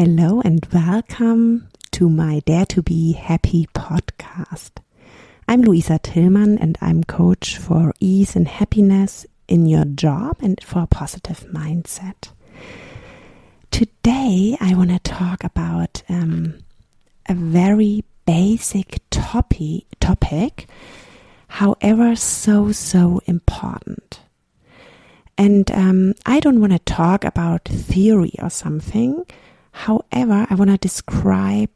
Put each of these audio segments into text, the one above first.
Hello and welcome to my Dare to Be Happy podcast. I'm Luisa Tillmann and I'm coach for ease and happiness in your job and for a positive mindset. Today I want to talk about a very basic topic, however so important. And I don't want to talk about theory or something. However, I want to describe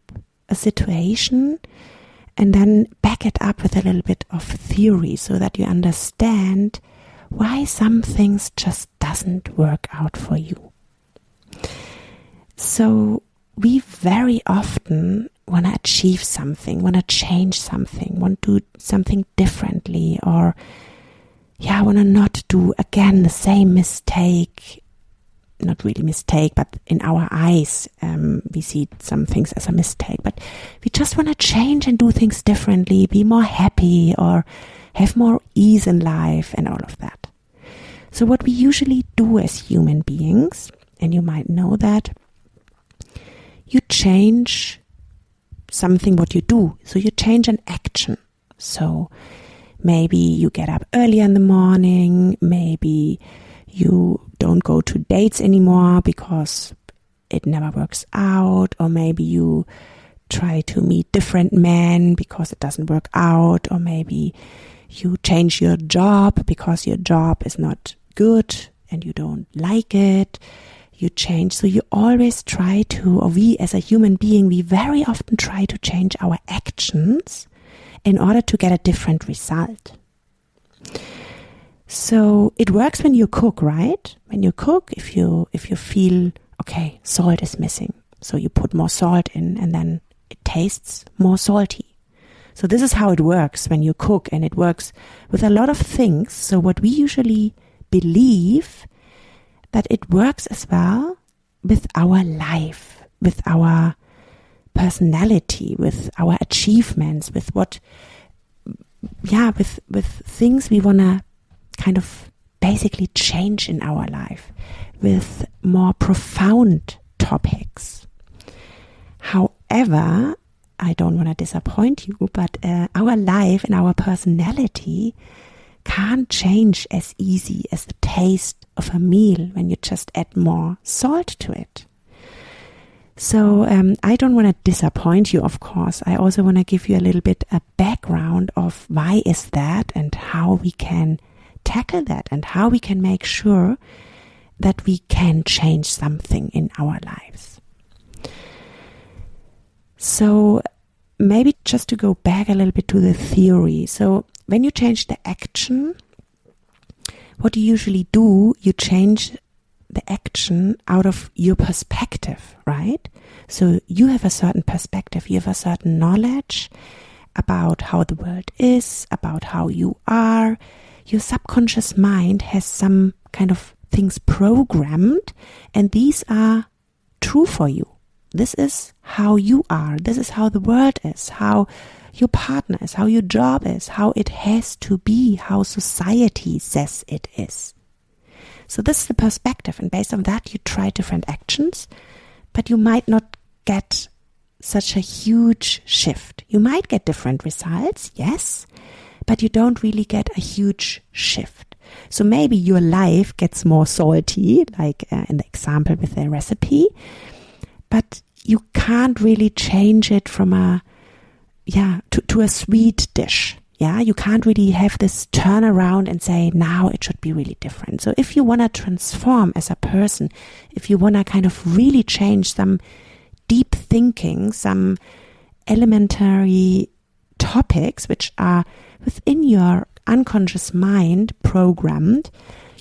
a situation and then back it up with a little bit of theory so that you understand why some things just doesn't work out for you. So we very often want to achieve something, want to change something, want to do something differently, or want to not do again the same mistake. Not really mistake, but in our eyes, we see some things as a mistake. But we just want to change and do things differently, be more happy or have more ease in life and all of that. So what we usually do as human beings, and you might know that, you change something what you do. So you change an action. So maybe you get up early in the morning, maybe you don't go to dates anymore because it never works out, or maybe you try to meet different men because it doesn't work out, or maybe you change your job because your job is not good and you don't like it. You change. So you always try to, or we as a human being, we very often try to change our actions in order to get a different result. So it works when you cook, right? When you cook, if you feel, okay, salt is missing. So you put more salt in and then it tastes more salty. So this is how it works when you cook, and it works with a lot of things. So what we usually believe, that it works as well with our life, with our personality, with our achievements, with what, with things we want to kind of basically change in our life, with more profound topics. However, I don't want to disappoint you, but our life and our personality can't change as easy as the taste of a meal when you just add more salt to it. So I don't want to disappoint you, of course. I also want to give you a little bit a background of why is that and how we can tackle that and how we can make sure that we can change something in our lives. So maybe just to go back a little bit to the theory. So when you change the action, what you usually do, you change the action out of your perspective, right? So you have a certain perspective, you have a certain knowledge about how the world is, about how you are. Your subconscious mind has some kind of things programmed, and these are true for you. This is how you are. This is how the world is, how your partner is, how your job is, how it has to be, how society says it is. So this is the perspective, and based on that you try different actions, but you might not get such a huge shift. You might get different results, yes, but you don't really get a huge shift. So maybe your life gets more salty, like in the example with the recipe, but you can't really change it from to a sweet dish. Yeah, you can't really have this turnaround and say, now it should be really different. So if you want to transform as a person, if you want to kind of really change some deep thinking, some elementary topics which are within your unconscious mind programmed,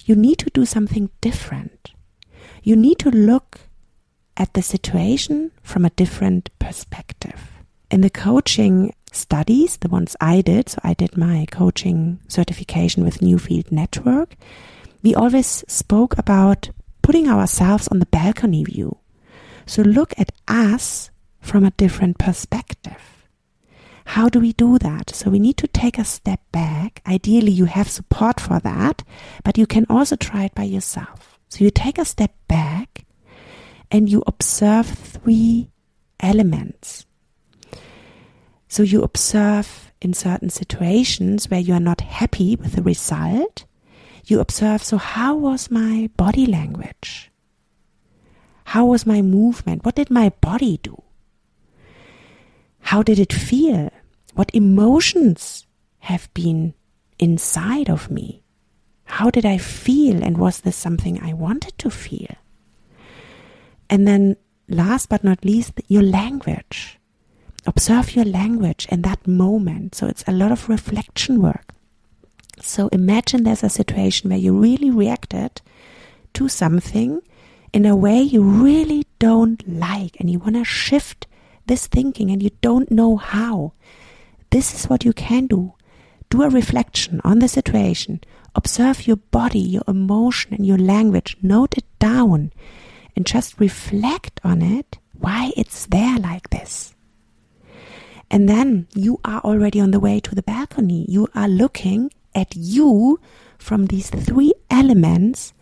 you need to do something different. You need to look at the situation from a different perspective. In the coaching studies, the ones I did, so I did my coaching certification with Newfield Network, we always spoke about putting ourselves on the balcony view. So look at us from a different perspective. How do we do that? So we need to take a step back. Ideally, you have support for that, but you can also try it by yourself. So you take a step back and you observe 3 elements. So you observe in certain situations where you are not happy with the result, you observe, so how was my body language? How was my movement? What did my body do? How did it feel? What emotions have been inside of me? How did I feel, and was this something I wanted to feel? And then last but not least, your language. Observe your language in that moment. So it's a lot of reflection work. So imagine there's a situation where you really reacted to something in a way you really don't like, and you want to shift this thinking and you don't know how. This is what you can do. Do a reflection on the situation. Observe your body, your emotion, and your language. Note it down and just reflect on it, why it's there like this. And then you are already on the way to the balcony. You are looking at you from these 3 elements,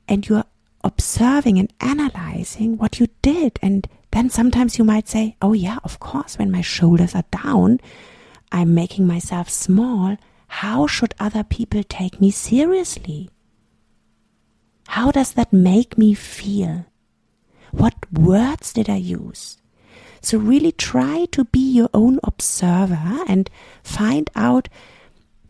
and you are observing and analyzing what you did. And then sometimes you might say, oh yeah, of course, when my shoulders are down, I'm making myself small. How should other people take me seriously? How does that make me feel? What words did I use? So really try to be your own observer and find out.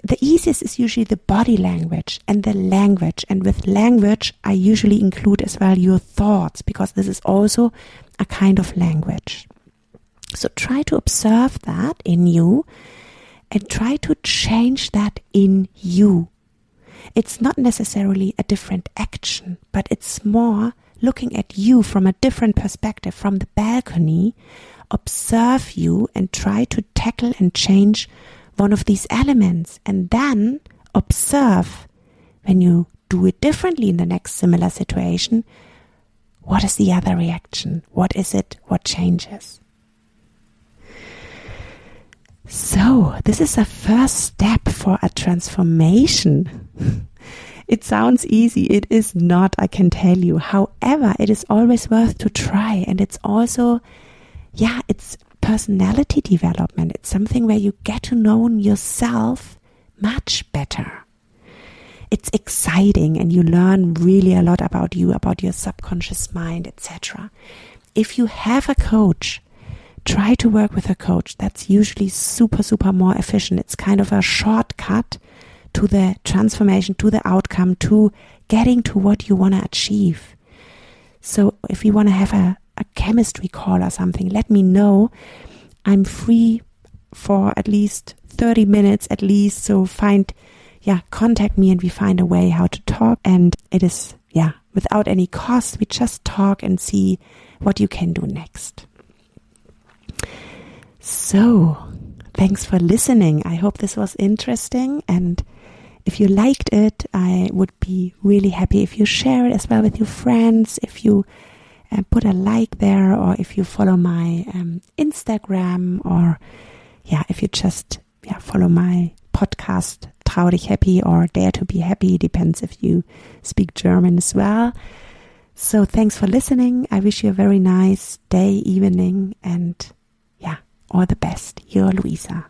The easiest is usually the body language and the language. And with language, I usually include as well your thoughts, because this is also a kind of language. So try to observe that in you and try to change that in you. It's not necessarily a different action, but it's more looking at you from a different perspective, from the balcony. Observe you and try to tackle and change one of these elements, and then observe when you do it differently in the next similar situation. What is the other reaction? What is it? What changes? So this is a first step for a transformation. It sounds easy. It is not, I can tell you. However, it is always worth to try, and it's also, it's personality development. It's something where you get to know yourself much better. It's exciting, and you learn really a lot about you, about your subconscious mind, etc. If you have a coach, try to work with a coach. That's usually super, super more efficient. It's kind of a shortcut to the transformation, to the outcome, to getting to what you want to achieve. So if you want to have a chemistry call or something, let me know. I'm free for at least 30 minutes at least. So contact me and we find a way how to talk. And it is, without any cost. We just talk and see what you can do next. So thanks for listening. I hope this was interesting. And if you liked it, I would be really happy if you share it as well with your friends. If you put a like there, or if you follow my Instagram, or if you just follow my podcast, Trau dich happy or Dare to be happy, depends if you speak German as well. So thanks for listening. I wish you a very nice day, evening, and all the best. Your Luisa.